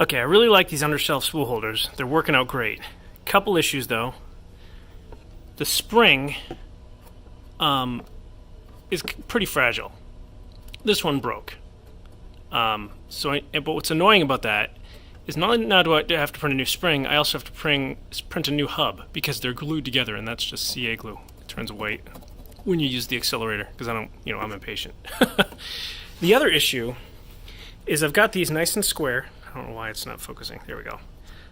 Okay, I really like these Under-Shelf spool holders. They're working out great. Couple issues though. The spring is pretty fragile. This one broke. But what's annoying about that is not only now do I have to print a new spring, I also have to print a new hub because they're glued together, and that's just CA glue. It turns white when you use the accelerator because I'm impatient. The other issue is I've got these nice and square. I don't know why it's not focusing. There we go.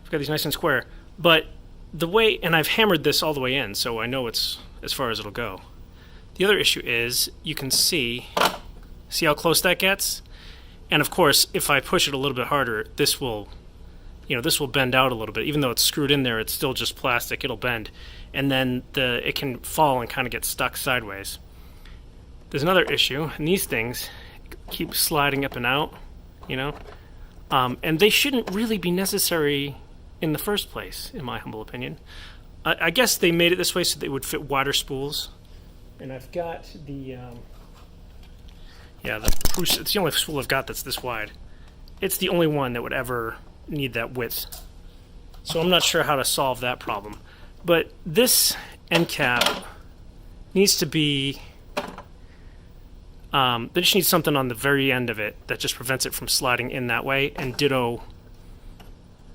I've got these nice and square, but and I've hammered this all the way in, so I know it's as far as it'll go. The other issue is you can see how close that gets? And of course, if I push it a little bit harder, this will bend out a little bit. Even though it's screwed in there, it's still just plastic. It'll bend. And then it can fall and kind of get stuck sideways. There's another issue, and these things keep sliding up and out, and they shouldn't really be necessary in the first place, in my humble opinion. I guess they made it this way so they would fit wider spools. And I've got it's the only spool I've got that's this wide. It's the only one that would ever need that width. So I'm not sure how to solve that problem. But this end cap needs to be... they just need something on the very end of it that just prevents it from sliding in that way, and ditto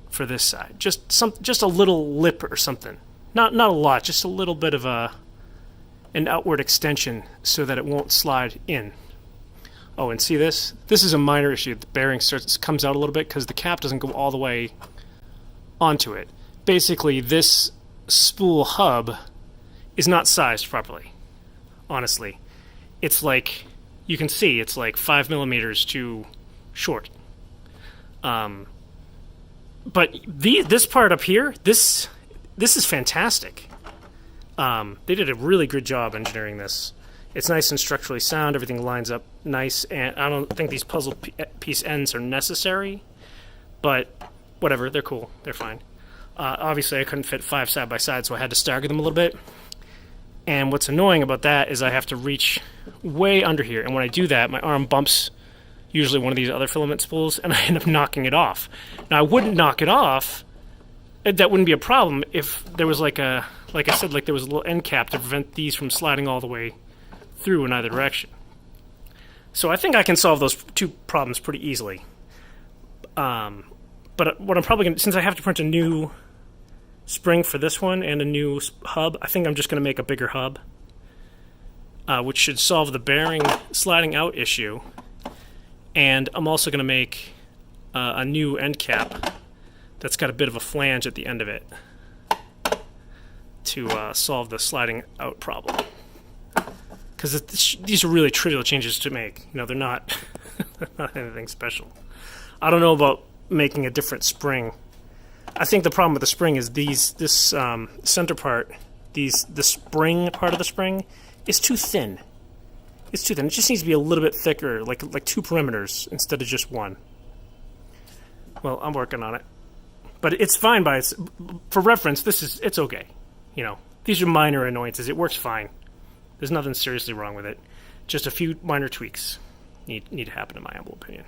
for this side. Just a little lip or something. Not a lot, just a little bit of an outward extension so that it won't slide in. Oh, and see this? This is a minor issue. The bearing comes out a little bit because the cap doesn't go all the way onto it. Basically, this spool hub is not sized properly, honestly. It's like, you can see, it's like 5 millimeters too short. But this part up here, this is fantastic. They did a really good job engineering this. It's nice and structurally sound. Everything lines up nice, and I don't think these puzzle piece ends are necessary, but whatever, they're cool. They're fine. Obviously, I couldn't fit 5 side by side, so I had to stagger them a little bit. And what's annoying about that is I have to reach way under here, and when I do that, my arm bumps usually one of these other filament spools, and I end up knocking it off. Now, I wouldn't knock it off. That wouldn't be a problem if there was like I said, there was a little end cap to prevent these from sliding all the way through in either direction. So I think I can solve those two problems pretty easily. But what I'm probably going to, since I have to print a new spring for this one and a new hub, I think I'm just going to make a bigger hub, which should solve the bearing sliding out issue. And I'm also going to make a new end cap that's got a bit of a flange at the end of it to solve the sliding out problem. Because these are really trivial changes to make. They're not, they're not anything special. I don't know about making a different spring. I think the problem with the spring is this center part, the spring part of the spring, is too thin. It's too thin. It just needs to be a little bit thicker, like 2 perimeters instead of just 1. Well, I'm working on it, but it's fine for reference. It's okay. These are minor annoyances. It works fine. There's nothing seriously wrong with it. Just a few minor tweaks need to happen, in my humble opinion.